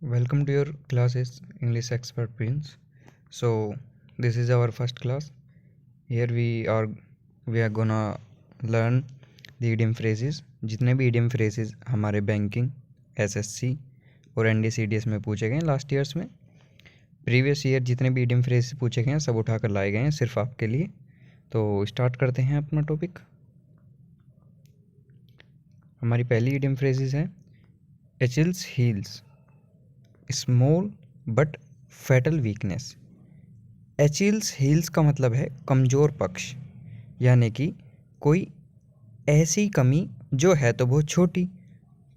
Welcome to your classes English Expert Prince. So this is our first class. Here we are gonna learn the idiom phrases. जितने भी idiom phrases हमारे banking, SSC और एनडीसीडीएस में पूछे गए हैं last years में, प्रीवियस ईयर जितने भी idiom phrases पूछे गए हैं सब उठा कर लाए गए हैं सिर्फ आपके लिए। तो स्टार्ट करते हैं अपना टॉपिक। हमारी पहली idiom phrases है Achilles heels, small but fatal weakness. Achilles heels का मतलब है कमज़ोर पक्ष, यानी कि कोई ऐसी कमी जो है तो बहुत छोटी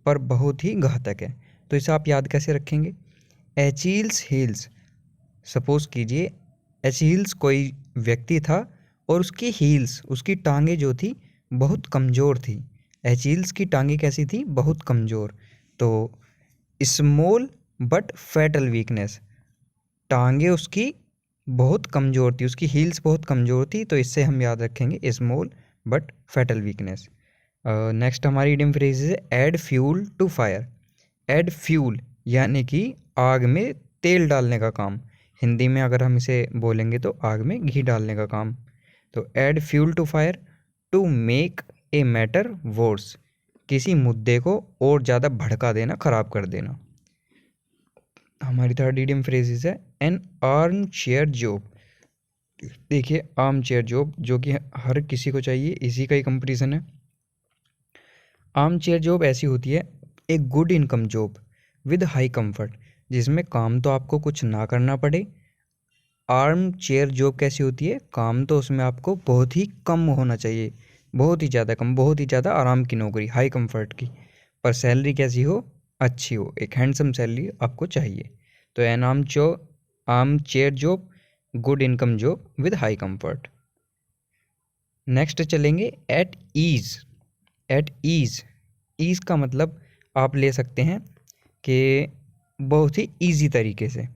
पर बहुत ही घातक है। तो इसे आप याद कैसे रखेंगे? एचिल्स हील्स, सपोज कीजिए एचिल्स कोई व्यक्ति था और उसकी हील्स, उसकी टांगें जो थी बहुत कमज़ोर थी। एचिल्स की टांगें कैसी थी? बहुत कमज़ोर। तो स्मॉल बट फैटल वीकनेस, टांगे उसकी बहुत कमज़ोर थी, उसकी हील्स बहुत कमज़ोर थी, तो इससे हम याद रखेंगे small but fatal weakness. Next हमारी इडियम फ्रेज है add fuel to fire. Add fuel यानी कि आग में तेल डालने का काम। हिंदी में अगर हम इसे बोलेंगे तो आग में घी डालने का काम। तो add fuel to fire, to make a matter worse, किसी मुद्दे को और ज़्यादा भड़का देना, ख़राब कर देना। हमारी थर्ड इडियम फ्रेजेस है एन आर्म चेयर जॉब। देखिए आर्म चेयर जॉब जो कि हर किसी को चाहिए, इसी का ही कंपटीशन है। आर्म चेयर जॉब ऐसी होती है एक good income job with high comfort, जिसमें काम तो आपको कुछ ना करना पड़े। आर्म चेयर जॉब कैसी होती है? काम तो उसमें आपको बहुत ही कम होना चाहिए, बहुत ही ज़्यादा कम, बहुत ही ज़्यादा आराम की नौकरी, हाई कंफर्ट की, पर सैलरी कैसी हो? अच्छी हो, एक हैंडसम सैलरी आपको चाहिए। तो an armchair job, good income job with high comfort. Next चलेंगे at ease. At ease, ease का मतलब आप ले सकते हैं कि बहुत ही ईजी तरीके से।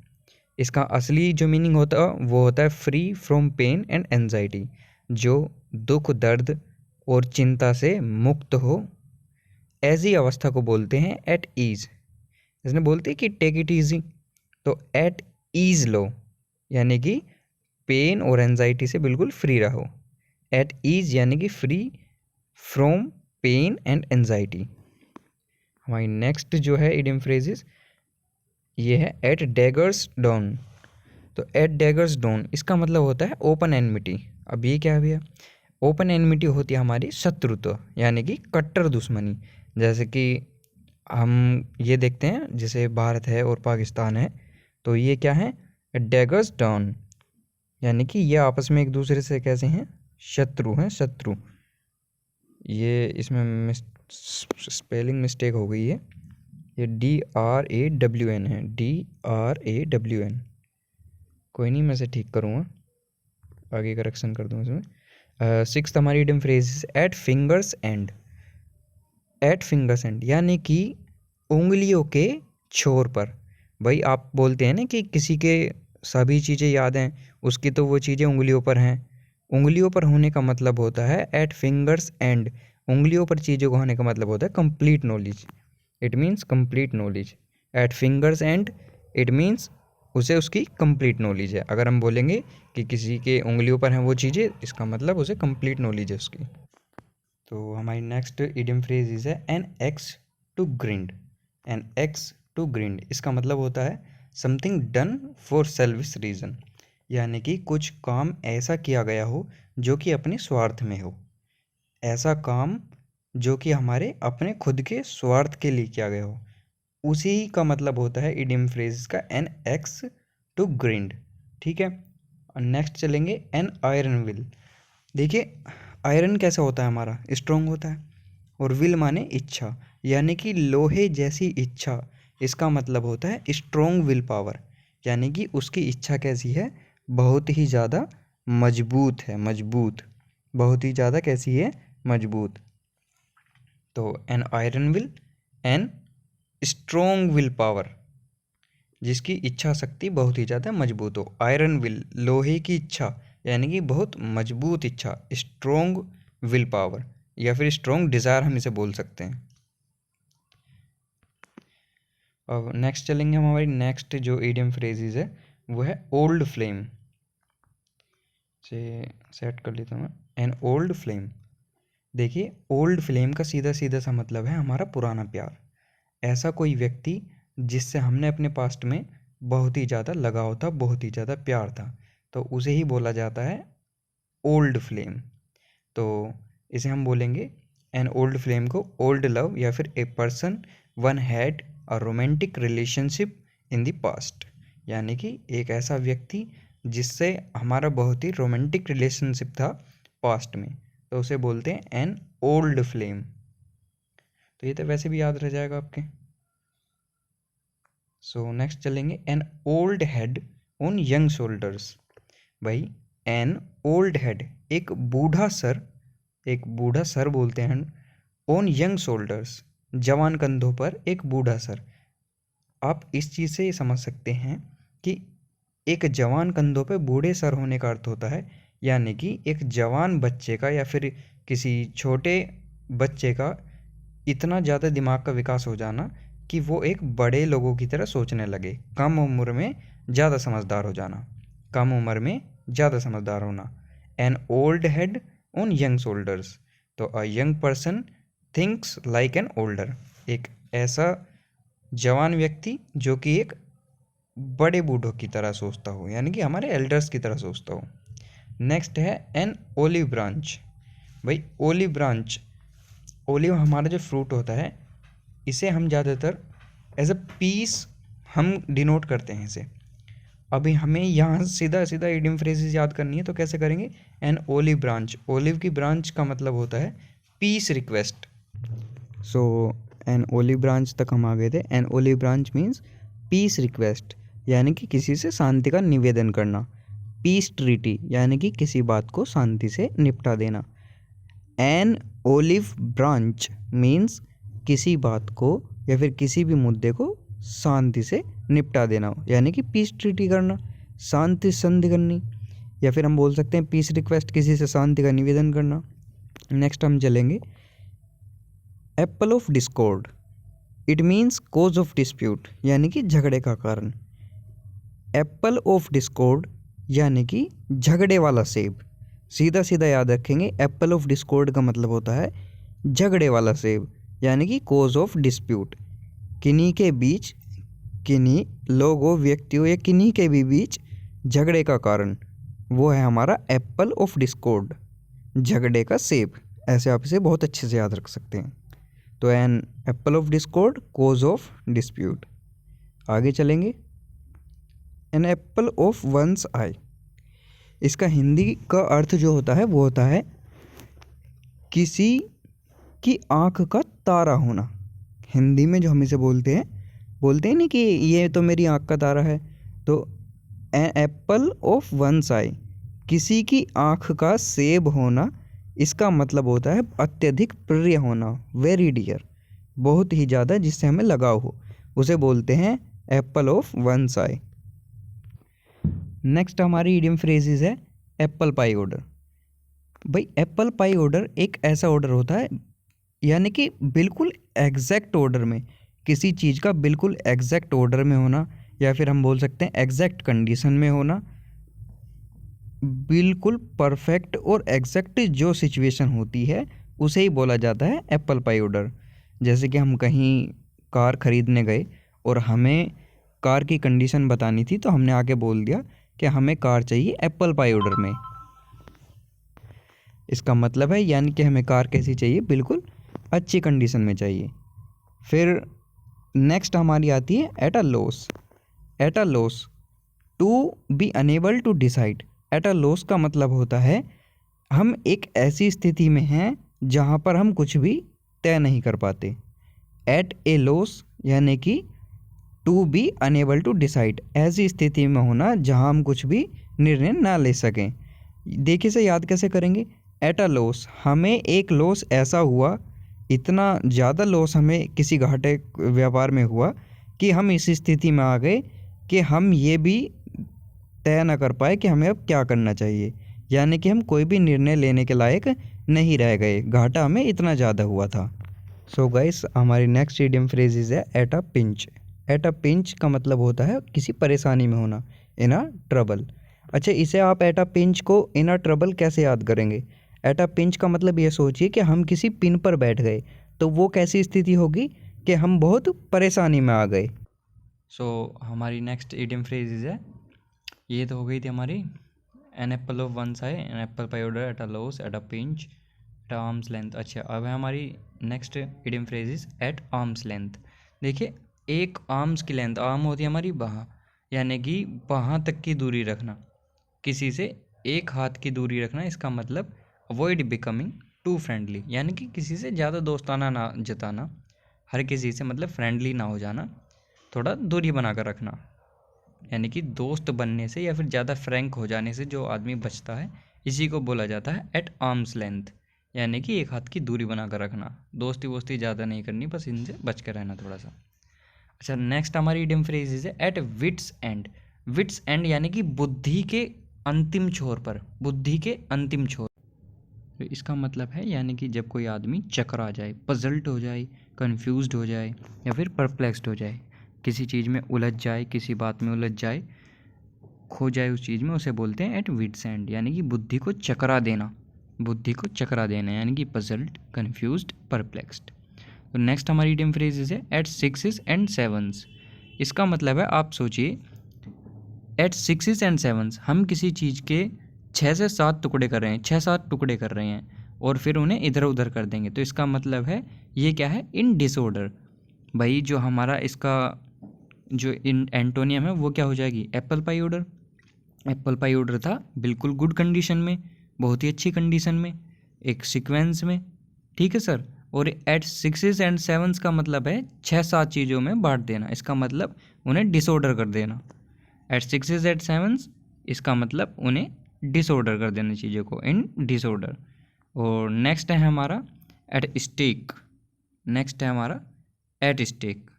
इसका असली जो मीनिंग होता है वो होता है free from pain and anxiety, जो दुख, दर्द और चिंता से मुक्त हो, ऐसी अवस्था को बोलते हैं एट ईज़। इसने बोलते हैं कि टेक इट ईजी, तो एट ईज़ लो, यानी कि पेन और एंजाइटी से बिल्कुल फ्री रहो। एट ईज़ यानी कि free from pain and anxiety. हमारी नेक्स्ट जो है इडियम फ्रेजेस ये है एट डैगर्स डॉन। तो एट डैगर्स डॉन इसका मतलब होता है ओपन एनमिटी। अब ये क्या है भैया? ओपन एनमिटी होती है हमारी शत्रुता, यानी कि कट्टर दुश्मनी। जैसे कि हम ये देखते हैं जैसे भारत है और पाकिस्तान है, तो ये क्या है? डैगर्स डॉन, यानी कि ये आपस में एक दूसरे से कैसे हैं? शत्रु हैं, शत्रु। ये इसमें स्पेलिंग मिस्टेक हो गई है, ये DRAWN है, DRAWN। कोई नहीं, मैं इसे ठीक करूँगा, आगे करेक्शन कर दूँ इसमें। सिक्स्थ हमारी idiom phrase at fingers end. At fingers end यानी कि उंगलियों के छोर पर। भाई आप बोलते हैं ना कि किसी के सभी चीज़ें याद हैं, उसकी तो वो चीज़ें उंगलियों पर हैं। उंगलियों पर होने का मतलब होता है एट फिंगर्स एंड, उंगलियों पर चीज़ों को होने का मतलब होता है complete knowledge. It means complete knowledge. At fingers end it means उसे उसकी कंप्लीट नॉलेज है। अगर हम बोलेंगे कि किसी के उंगलियों पर हैं वो चीज़ें, इसका मतलब उसे कंप्लीट नॉलेज है उसकी। तो हमारी नेक्स्ट इडियम फ्रेज इज है an axe to grind. An axe to grind इसका मतलब होता है something done for selfish reason, यानी कि कुछ काम ऐसा किया गया हो जो कि अपने स्वार्थ में हो। ऐसा काम जो कि हमारे अपने खुद के स्वार्थ के लिए किया गया हो, उसी का मतलब होता है इडियम फ्रेज का एन एक्स टू ग्रिंड। ठीक है, नेक्स्ट चलेंगे एन आयरन विल। देखिए आयरन कैसा होता है? हमारा स्ट्रोंग होता है, और विल माने इच्छा, यानी कि लोहे जैसी इच्छा। इसका मतलब होता है स्ट्रोंग विल पावर, यानी कि उसकी इच्छा कैसी है? बहुत ही ज़्यादा मजबूत है, मजबूत, बहुत ही ज़्यादा कैसी है? मजबूत। तो an iron will, an strong will power, जिसकी इच्छा शक्ति बहुत ही ज़्यादा मजबूत हो। आयरन विल लोहे की इच्छा, यानी कि बहुत मजबूत इच्छा, स्ट्रोंग विल पावर, या फिर स्ट्रोंग डिज़ायर हम इसे बोल सकते हैं। अब नेक्स्ट चलेंगे हम, हमारी नेक्स्ट जो ईडियम फ्रेजेस है वो है ओल्ड फ्लेम। से सेट कर लेता हूँ मैं, एन ओल्ड फ्लेम। देखिए ओल्ड फ्लेम का सीधा सीधा सा मतलब है हमारा पुराना प्यार। ऐसा कोई व्यक्ति जिससे हमने अपने पास्ट में बहुत ही ज़्यादा लगाव था, बहुत ही ज़्यादा प्यार था, तो उसे ही बोला जाता है ओल्ड फ्लेम। तो इसे हम बोलेंगे एन ओल्ड फ्लेम को ओल्ड लव, या फिर a person one had a romantic relationship in the past, यानी कि एक ऐसा व्यक्ति जिससे हमारा बहुत ही रोमांटिक रिलेशनशिप था पास्ट में, तो उसे बोलते हैं एन ओल्ड फ्लेम। तो ये तो वैसे भी याद रह जाएगा आपके। सो नेक्स्ट चलेंगे, N old head on young shoulders. भाई एन ओल्ड हेड, एक बूढ़ा सर, एक बूढ़ा सर बोलते हैं ऑन यंग शोल्डर्स, जवान कंधों पर एक बूढ़ा सर। आप इस चीज़ से समझ सकते हैं कि एक जवान कंधों पे बूढ़े सर होने का अर्थ होता है, यानी कि एक जवान बच्चे का या फिर किसी छोटे बच्चे का इतना ज़्यादा दिमाग का विकास हो जाना कि वो एक बड़े लोगों की तरह सोचने लगे, कम उम्र में ज़्यादा समझदार हो जाना, कम उम्र में ज़्यादा समझदार होना। An old head on young shoulders, तो a young person thinks like an older, एक ऐसा जवान व्यक्ति जो कि एक बड़े बूढ़ों की तरह सोचता हो, यानी कि हमारे एल्डर्स की तरह सोचता हो। नेक्स्ट है एन ओलिव ब्रांच। भाई ओलिव ब्रांच, ओलिव हमारा जो फ्रूट होता है, इसे हम ज़्यादातर एज अ पीस हम डिनोट करते हैं इसे। अभी हमें यहाँ सीधा सीधा इडियम फ्रेजेस याद करनी है, तो कैसे करेंगे, एन ओलिव ब्रांच, ओलिव की ब्रांच का मतलब होता है peace request. So an olive branch तक हम आ गए थे। An olive branch means peace request, यानी कि किसी से शांति का निवेदन करना। पीस ट्रीटी, यानी कि किसी बात को शांति से निपटा देना। एन ओलिव ब्रांच मीन्स किसी बात को या फिर किसी भी मुद्दे को शांति से निपटा देना, यानी कि पीस ट्रीटी करना, शांति संधि करनी, या फिर हम बोल सकते हैं पीस रिक्वेस्ट, किसी से शांति का निवेदन करना। नेक्स्ट हम चलेंगे apple of discord, it means cause of dispute, यानी कि झगड़े का कारण। एप्पल ऑफ डिस्कॉर्ड यानी कि झगड़े वाला सेब। सीधा सीधा याद रखेंगे, एप्पल ऑफ डिस्कॉर्ड का मतलब होता है झगड़े वाला सेब, यानी कि कोज ऑफ डिस्प्यूट। किन्हीं के बीच, किन्हीं लोगों, व्यक्तियों या किन्हीं के भी बीच झगड़े का कारण, वो है हमारा एप्पल ऑफ डिस्कॉर्ड, झगड़े का सेब। ऐसे आप इसे बहुत अच्छे से याद रख सकते हैं। तो an apple of discord, cause of dispute. आगे चलेंगे, an apple of one's eye. इसका हिंदी का अर्थ जो होता है वो होता है किसी की आँख का तारा होना। हिंदी में जो हम इसे बोलते हैं नहीं कि ये तो मेरी आँख का तारा है, तो an apple of one's eye, किसी की आँख का सेब होना, इसका मतलब होता है अत्यधिक प्रिय होना, वेरी डियर, बहुत ही ज़्यादा जिससे हमें लगाव हो, उसे बोलते हैं apple of one's eye. Next हमारी इडियम फ्रेजेस है एप्पल पाई ऑर्डर। भाई एप्पल पाई ऑर्डर एक ऐसा ऑर्डर होता है, यानी कि बिल्कुल एग्जैक्ट ऑर्डर में, किसी चीज़ का बिल्कुल एग्जैक्ट ऑर्डर में होना, या फिर हम बोल सकते हैं एग्जैक्ट कंडीशन में होना, बिल्कुल परफेक्ट और एग्जैक्ट जो सिचुएशन होती है उसे ही बोला जाता है एप्पल पाई ऑर्डर। जैसे कि हम कहीं कार ख़रीदने गए और हमें कार की कंडीशन बतानी थी, तो हमने आके बोल दिया कि हमें कार चाहिए एप्पल पाई ऑर्डर में। इसका मतलब है यानी कि हमें कार कैसी चाहिए, बिल्कुल अच्छी कंडीशन में चाहिए। फिर नेक्स्ट हमारी आती है at a loss. At a loss, to be unable to decide. At a loss का मतलब होता है हम एक ऐसी स्थिति में हैं जहाँ पर हम कुछ भी तय नहीं कर पाते। एट ए लॉस यानी कि to be unable to decide, ऐसी स्थिति में होना जहाँ हम कुछ भी निर्णय ना ले सकें। देखिए से याद कैसे करेंगे, एट अ लॉस, हमें एक लॉस ऐसा हुआ, इतना ज़्यादा लॉस हमें किसी घाटे व्यापार में हुआ कि हम इस स्थिति में आ गए कि हम ये भी तय ना कर पाए कि हमें अब क्या करना चाहिए, यानी कि हम कोई भी निर्णय लेने के लायक नहीं रह गए, घाटा हमें इतना ज़्यादा हुआ था। सो गाइस, हमारी नेक्स्ट इडियम फ्रेजेस है at a pinch. Eight a pinch का मतलब होता है किसी परेशानी में होना, इन अ ट्रबल। अच्छा, इसे आप एट अ पिंच को इन अ ट्रबल कैसे याद करेंगे? एट अ पिंच का मतलब ये सोचिए कि हम किसी पिन पर बैठ गए, तो वो कैसी स्थिति होगी कि हम बहुत परेशानी में आ गए। हमारी नेक्स्ट इडियम फ्रेजेज है, ये तो हो गई थी हमारी an apple of one side, an apple pie order at a loss, at a pinch, at arms length. अच्छा, अब है हमारी next idiom phrases at arms length. देखिए, एक आर्म्स की लेंथ, आर्म होती है हमारी बाह, यानी कि बाह तक की दूरी रखना, किसी से एक हाथ की दूरी रखना। इसका मतलब अवॉइड बिकमिंग टू फ्रेंडली, यानी कि किसी से ज़्यादा दोस्ताना ना जताना, हर किसी से मतलब फ्रेंडली ना हो जाना, थोड़ा दूरी बना कर रखना। यानी कि दोस्त बनने से या फिर ज़्यादा फ्रैंक हो जाने से जो आदमी बचता है, इसी को बोला जाता है एट आर्म्स लेंथ, यानी कि एक हाथ की दूरी बना कर रखना। दोस्ती वोस्ती ज़्यादा नहीं करनी, बस इनसे बच कर रहना थोड़ा सा। अच्छा, नेक्स्ट हमारी इडियम फ्रेज है at wits end. Wits end यानी कि बुद्धि के अंतिम छोर पर, बुद्धि के अंतिम छोर। तो इसका मतलब है यानी कि जब कोई आदमी चकरा जाए, पजल्ट हो जाए, कंफ्यूज्ड हो जाए या फिर परप्लेक्स्ड हो जाए, किसी चीज़ में उलझ जाए, किसी बात में उलझ जाए, खो जाए उस चीज़ में, उसे बोलते हैं एट विट्स एंड, यानी कि बुद्धि को चकरा देना, बुद्धि को चकरा देना, यानी कि पजल्ट, कंफ्यूज्ड, परप्लेक्स्ड। तो नेक्स्ट हमारी इडियम फ्रेज है एट सिक्सेस एंड सेवन्स। इसका मतलब है, आप सोचिए, एट सिक्सेस एंड सेवन्स हम किसी चीज़ के 6 से 7 टुकड़े कर रहे हैं, 6-7 टुकड़े कर रहे हैं और फिर उन्हें इधर उधर कर देंगे, तो इसका मतलब है ये क्या है, इन डिसऑर्डर। भाई जो हमारा इसका जो इन एंटोनियम है वो क्या हो जाएगी, Apple pie order. Apple pie order था बिल्कुल गुड कंडीशन में, बहुत ही अच्छी कंडीशन में, एक सीक्वेंस में, ठीक है सर। और एट सिक्सेस एंड सेवन्स का मतलब है 6-7 चीज़ों में बांट देना, इसका मतलब उन्हें डिसऑर्डर कर देना। एट सिक्सेस एट सेवन्स, इसका मतलब उन्हें डिसऑर्डर कर देना चीज़ों को, इन डिसऑर्डर। और नेक्स्ट है हमारा एट स्टेक। नेक्स्ट है हमारा एट स्टेक।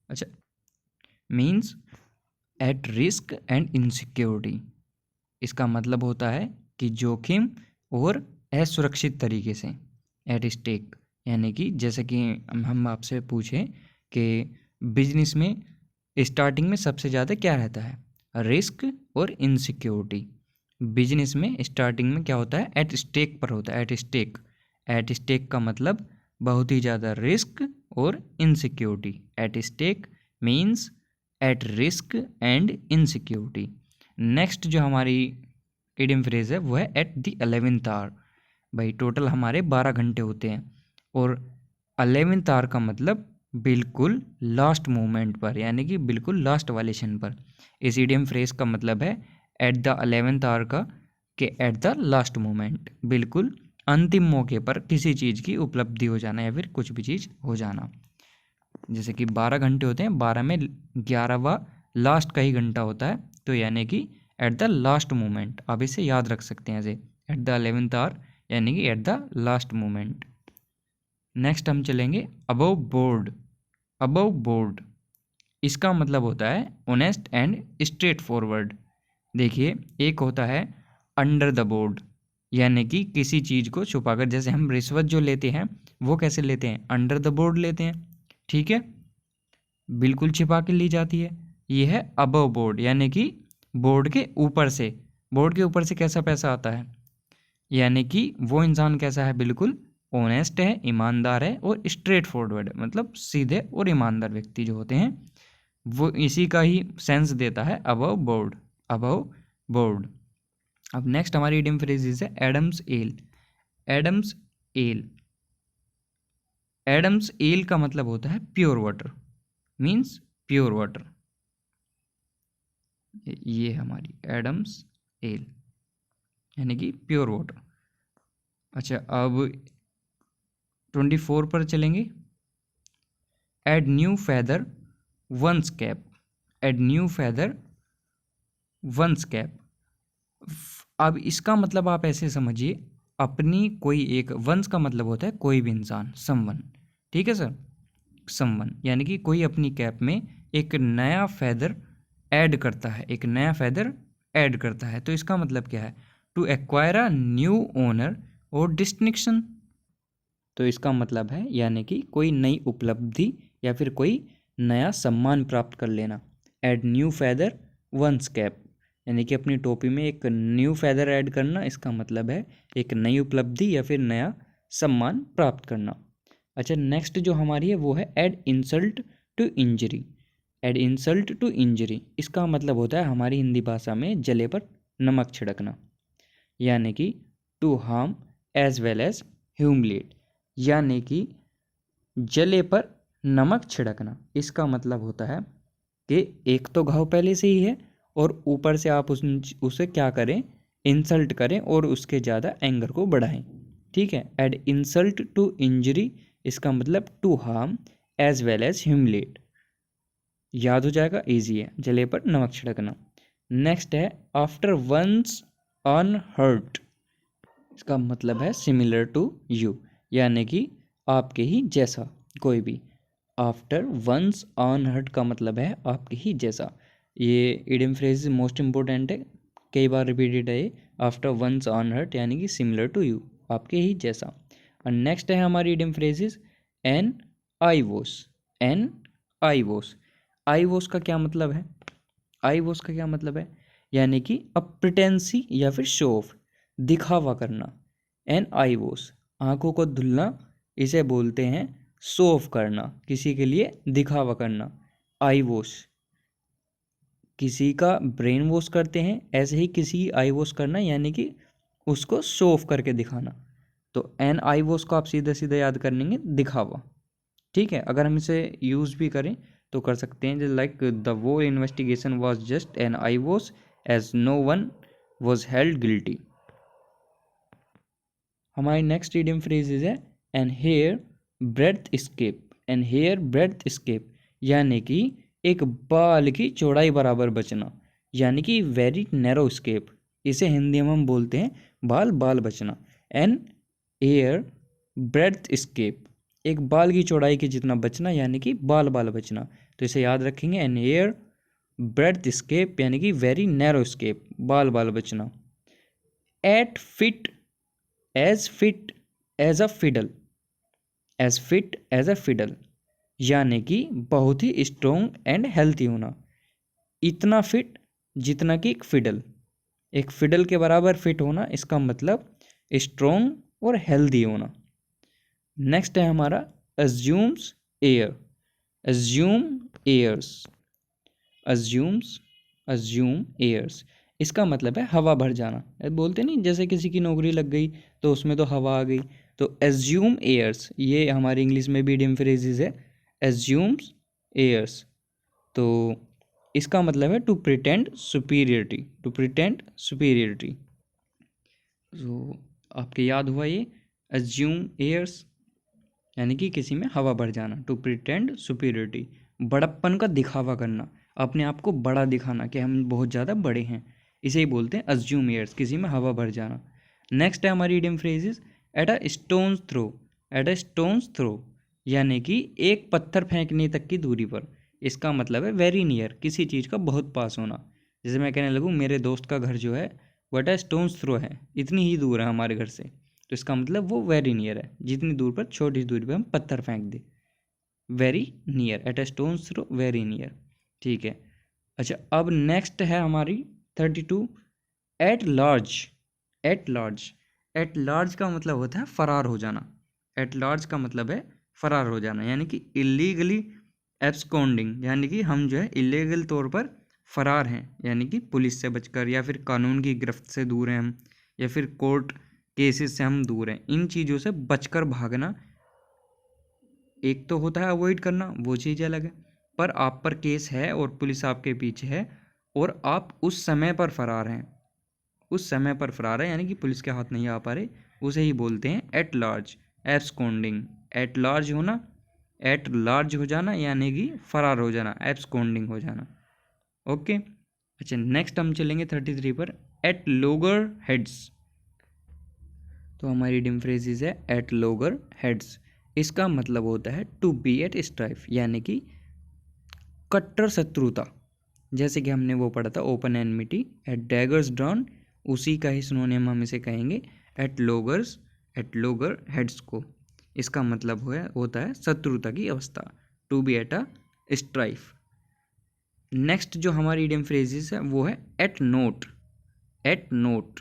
अच्छा, means at risk and insecurity. इसका मतलब होता है कि जोखिम और असुरक्षित तरीके से, एट स्टेक। यानी कि जैसे कि हम आपसे पूछें कि बिजनेस में स्टार्टिंग में सबसे ज़्यादा क्या रहता है, रिस्क और इनसिक्योरिटी। बिजनेस में स्टार्टिंग में क्या होता है, एट स्टेक पर होता है, एट स्टेक। एट स्टेक का मतलब बहुत ही ज़्यादा रिस्क और insecurity. At stake means at risk and insecurity. Next जो हमारी इडियम फ्रेज है वो है एट द 11th आवर। भाई टोटल हमारे 12 घंटे होते हैं और 11th आवर का मतलब बिल्कुल लास्ट मोमेंट पर, यानी कि बिल्कुल लास्ट वाले क्षण पर। इस इडियम फ्रेज का मतलब है एट द 11th आवर का, कि एट द लास्ट मोमेंट, बिल्कुल अंतिम मौके पर किसी चीज़ की उपलब्धि हो जाना या फिर कुछ भी चीज़ हो जाना। जैसे कि 12 घंटे होते हैं, 12 में 11वां लास्ट का ही घंटा होता है, तो यानी कि एट द लास्ट मोमेंट, आप इसे याद रख सकते हैं ऐसे, एट द 11th आवर यानी कि at the last moment. Next हम चलेंगे अबव बोर्ड। अबव बोर्ड, इसका मतलब होता है ऑनेस्ट एंड स्ट्रेट फॉरवर्ड। देखिए, एक होता है अंडर द बोर्ड, यानी कि किसी चीज़ को छुपाकर, जैसे हम रिश्वत जो लेते हैं वो कैसे लेते हैं, अंडर द बोर्ड लेते हैं, ठीक है, बिल्कुल छिपा के ली जाती है। ये है अबव बोर्ड, यानी कि बोर्ड के ऊपर से। बोर्ड के ऊपर से कैसा पैसा आता है, यानी कि वो इंसान कैसा है, बिल्कुल ऑनेस्ट है, ईमानदार है और स्ट्रेट फॉरवर्ड है, मतलब सीधे और ईमानदार व्यक्ति जो होते हैं वो इसी का ही सेंस देता है अबव बोर्ड। Above board. अब नेक्स्ट हमारी इडियम फ्रेज है Adam's ale. Adam's ale. Adam's ale का मतलब होता है pure water, means pure water. ये हमारी एडम्स एल यानी कि प्योर वाटर। अच्छा, अब 24 पर चलेंगे। Add new feather one's cap. Add new feather one's cap. अब इसका मतलब आप ऐसे समझिए, अपनी कोई एक, वंस का मतलब होता है कोई भी इंसान, समवन, ठीक है सर, समवन, यानी कि कोई अपनी कैप में एक नया फैदर ऐड करता है, एक नया फैदर ऐड करता है, तो इसका मतलब क्या है, to acquire a new honour और डिस्टिंक्शन। तो इसका मतलब है यानी कि कोई नई उपलब्धि या फिर कोई नया सम्मान प्राप्त कर लेना। Add new feather one's cap, यानी कि अपनी टोपी में एक न्यू फेदर ऐड करना, इसका मतलब है एक नई उपलब्धि या फिर नया सम्मान प्राप्त करना। अच्छा, नेक्स्ट जो हमारी है वो है add insult to injury. Add insult to injury, इसका मतलब होता है हमारी हिंदी भाषा में जले पर नमक छिड़कना, यानी कि to harm as well as humiliate, यानी कि जले पर नमक छिड़कना। इसका मतलब होता है कि एक तो घाव पहले से ही है और ऊपर से आप उसे क्या करें, इंसल्ट करें और उसके ज़्यादा एंगर को बढ़ाएं। ठीक है, एड इंसल्ट टू इंजरी, इसका मतलब to harm as well as humiliate. याद हो जाएगा, इजी है, जले पर नमक छिड़कना। नेक्स्ट है आफ्टर वंस अनहर्ट, इसका मतलब है सिमिलर टू यू, यानी कि आपके ही जैसा कोई भी। आफ्टर वंस अनहर्ट का मतलब है आपके ही जैसा। ये इडियम फ्रेज मोस्ट इंपॉर्टेंट है, कई बार रिपीटेड है ये। आफ्टर वंस अनहर्ट यानी कि सिमिलर टू यू, आपके ही जैसा। और नेक्स्ट है हमारी idiom phrases an eyewash. An eyewash, eyewash का क्या मतलब है? आई वॉस का क्या मतलब है, यानी कि अप्रिटेंसी या फिर शो ऑफ, दिखावा करना। एन आई वॉस, आंखों को धुलना, इसे बोलते हैं शो ऑफ करना, किसी के लिए दिखावा करना। आई वॉश, किसी का ब्रेन वॉश करते हैं, ऐसे ही किसी की आई वॉश करना, यानी कि उसको शो ऑफ करके दिखाना। तो एन आई वॉश को आप सीधा सीधा याद कर लेंगे दिखावा। ठीक है, अगर हम इसे यूज़ भी करें तो कर सकते हैं, लाइक द वो investigation was just an eyewash as no one was held guilty. हमारी नेक्स्ट इडियम फ्रेजेज है an hair breadth escape. An hair breadth escape, यानी कि एक बाल की चौड़ाई बराबर बचना, यानी कि वेरी नैरो स्केप। इसे हिंदी में हम बोलते हैं बाल बाल बचना। एन हेयर ब्रेड्थ स्केप, एक बाल की चौड़ाई के जितना बचना, यानी कि बाल बाल बचना। तो इसे याद रखेंगे, एन हेयर ब्रेड्थ स्केप यानी कि वेरी नैरो स्केप, बाल बाल बचना। At fit as a fiddle, as fit as a fiddle, यानी कि बहुत ही स्ट्रोंग एंड हेल्थी होना। इतना फिट जितना कि एक फिडल के बराबर फिट होना, इसका मतलब स्ट्रोंग और हेल्दी होना। नेक्स्ट है हमारा assumes air. Assume airs, assumes, assume airs, इसका मतलब है हवा भर जाना। बोलते नहीं, जैसे किसी की नौकरी लग गई तो उसमें तो हवा आ गई। तो एज्यूम एयर्स, ये हमारी इंग्लिश में भी इडियम फ्रेजेस है, एज्यूम्स एयर्स। तो इसका मतलब है to pretend superiority, to pretend superiority. तो आपके याद हुआ ये एज्यूम एयर्स, यानी कि किसी में हवा भर जाना। टू प्रिटेंड सुपीरियरिटी, बड़प्पन का दिखावा करना, अपने आप को बड़ा दिखाना कि हम बहुत ज़्यादा बड़े हैं, इसे ही बोलते हैं अज्यूम एयर्स, किसी में हवा भर जाना। नेक्स्ट है हमारी idiom phrases at a stone's throw. At a stone's throw, यानी कि एक पत्थर फेंकने तक की दूरी पर। इसका मतलब है वेरी नियर, किसी चीज़ का बहुत पास होना। जैसे मैं कहने लगूँ मेरे दोस्त का घर जो है वो एट अ स्टोन्स थ्रो है, इतनी ही दूर है हमारे घर से, तो इसका मतलब वो वेरी नियर है, जितनी दूर पर, छोटी दूरी पर हम पत्थर फेंक दें। Very near, at a stone's throw, very near. ठीक है। अच्छा, अब नेक्स्ट है हमारी 32 at large. At large, at large का मतलब होता है फरार हो जाना। एट लार्ज का मतलब है फरार हो जाना, यानी कि इलीगली एब्सकॉन्डिंग, यानी कि हम जो है इलीगल तौर पर फरार हैं, यानी कि पुलिस से बचकर या फिर कानून की गिरफ्त से दूर हैं हम, या फिर कोर्ट केसेस से हम दूर हैं। इन चीज़ों से बचकर भागना, एक तो होता है अवॉइड करना, वो चीज़ अलग है, पर आप पर केस है और पुलिस आपके पीछे है और आप उस समय पर फरार हैं, उस समय पर फरार है, यानी कि पुलिस के हाथ नहीं आ पा रहे, उसे ही बोलते हैं at large absconding. At large होना, एट लार्ज हो जाना, यानी कि फरार हो जाना, एब्सकॉन्डिंग हो जाना। ओके। अच्छा, नेक्स्ट हम चलेंगे 33 पर, एट लोगर हेड्स। तो हमारी इडियम फ्रेजेस है एट लोगर हेड्स, इसका मतलब होता है टू बी एट स्ट्राइफ, यानी कि कट्टर शत्रुता। जैसे कि हमने वो पढ़ा था open enmity, at daggers drawn, उसी का ही सिनोनिम हम इसे कहेंगे at loggers, at loggerheads को। इसका मतलब होता है शत्रुता की अवस्था, to be at a strife. Next जो हमारी इडियम फ्रेजेस है वो है at naught. At naught,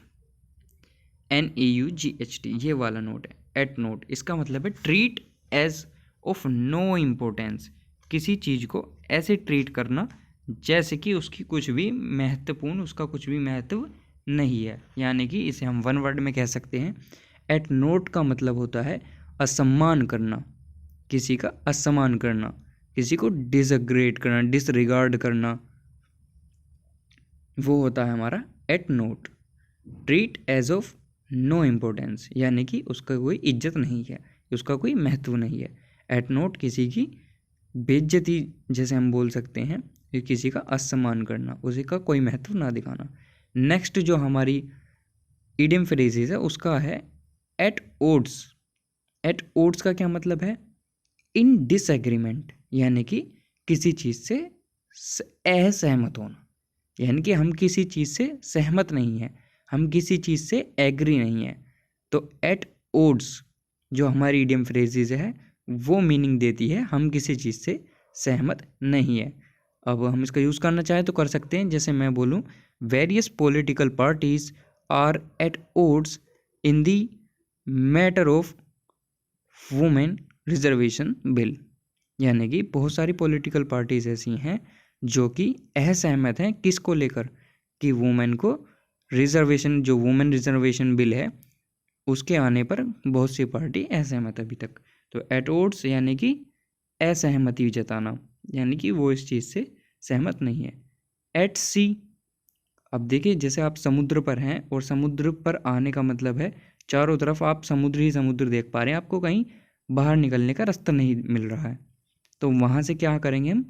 NEUGHT, ये वाला नोट है एट नोट। इसका मतलब है treat as of no importance, किसी चीज़ को ऐसे ट्रीट करना जैसे कि उसकी कुछ भी महत्वपूर्ण, उसका कुछ भी महत्व नहीं है। यानी कि इसे हम वन वर्ड में कह सकते हैं, एट नोट का मतलब होता है असम्मान करना, किसी का असम्मान करना, किसी को डिसग्रेड करना, डिसरिगार्ड करना, वो होता है हमारा at naught. Treat as of no importance, यानी कि उसका कोई इज्जत नहीं है, उसका कोई महत्व नहीं है। एट नोट किसी की बेइज्जती जैसे हम बोल सकते हैं, कि किसी का असम्मान करना, उसी का कोई महत्व ना दिखाना। नेक्स्ट जो हमारी इडियम फ्रेजेस है उसका है एट ओड्स। एट ओड्स का क्या मतलब है? इन डिसएग्रीमेंट, यानी कि किसी चीज़ से असहमत होना, यानी कि हम किसी चीज़ से सहमत नहीं हैं, हम किसी चीज़ से एग्री नहीं है। तो एट ओड्स जो हमारी इडियम फ्रेजेस है वो मीनिंग देती है हम किसी चीज़ से सहमत नहीं है। अब हम इसका यूज़ करना चाहें तो कर सकते हैं, जैसे मैं बोलूँ, various political parties are at odds in the matter of women reservation bill. यानी कि बहुत सारी पॉलिटिकल पार्टीज ऐसी हैं जो कि असहमत हैं, किसको लेकर, कि वुमेन को रिजर्वेशन, जो वुमेन रिजर्वेशन बिल है उसके आने पर बहुत सी पार्टी असहमत है अभी तक। तो एट ओड्स यानी कि असहमति जताना, यानी कि वो इस चीज़ से सहमत नहीं है। एट सी, अब देखिए जैसे आप समुद्र पर हैं और समुद्र पर आने का मतलब है चारों तरफ आप समुद्र ही समुद्र देख पा रहे हैं, आपको कहीं बाहर निकलने का रास्ता नहीं मिल रहा है, तो वहाँ से क्या करेंगे हम?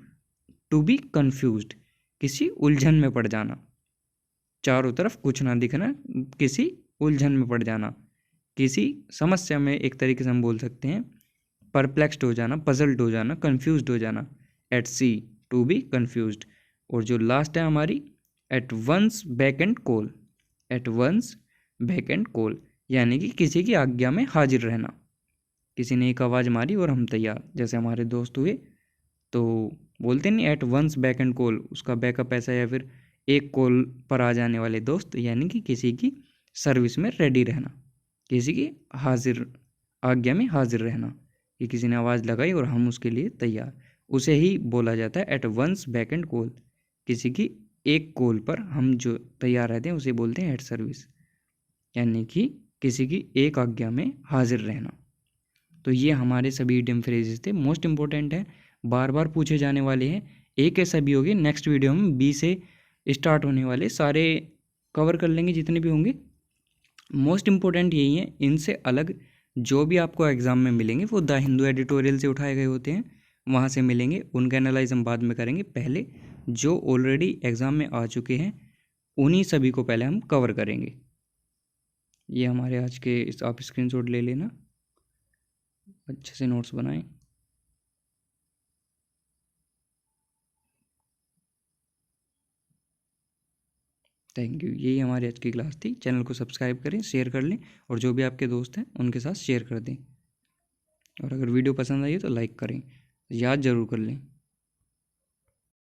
टू बी कन्फ्यूज्ड, किसी उलझन में पड़ जाना, चारों तरफ कुछ ना दिखना, किसी उलझन में पड़ जाना, किसी समस्या में, एक तरीके से हम बोल सकते हैं परप्लेक्स्ड हो जाना, पजल्ड हो जाना, कन्फ्यूज्ड हो जाना। At sea, to be confused. और जो लास्ट है हमारी, at one's beck and call. At one's beck and call, यानी कि किसी की आज्ञा में हाजिर रहना, किसी ने एक आवाज़ मारी और हम तैयार, जैसे हमारे दोस्त हुए तो बोलते नहीं at one's beck and call, उसका बैकअप ऐसा, या फिर एक कॉल पर आ जाने वाले दोस्त, यानी कि किसी की सर्विस में रेडी रहना, किसी की हाजिर, आज्ञा में हाजिर रहना, कि किसी ने आवाज़ लगाई और हम उसके लिए तैयार, उसे ही बोला जाता है at one's beck and call. किसी की एक कॉल पर हम जो तैयार रहते हैं उसे बोलते हैं एट सर्विस, यानी कि किसी की एक आज्ञा में हाजिर रहना। तो ये हमारे सभी इडियम फ्रेजेस थे, मोस्ट इंपॉर्टेंट है, बार बार पूछे जाने वाले हैं। एक ऐसा भी होगी, नेक्स्ट वीडियो में बी से स्टार्ट होने वाले सारे कवर कर लेंगे जितने भी होंगे। मोस्ट इम्पोर्टेंट यही है, इनसे अलग जो भी आपको एग्ज़ाम में मिलेंगे वो द हिंदू एडिटोरियल से उठाए गए होते हैं, वहाँ से मिलेंगे, उनका एनालाइज हम बाद में करेंगे। पहले जो ऑलरेडी एग्ज़ाम में आ चुके हैं उन्हीं सभी को पहले हम कवर करेंगे। ये हमारे आज के इस, आप स्क्रीनशॉट ले लेना, अच्छे से नोट्स बनाएं। Thank you. यही हमारी आज की क्लास थी। चैनल को सब्सक्राइब करें, शेयर कर लें, और जो भी आपके दोस्त हैं उनके साथ शेयर कर दें। और अगर वीडियो पसंद आई है तो लाइक करें, याद ज़रूर कर लें।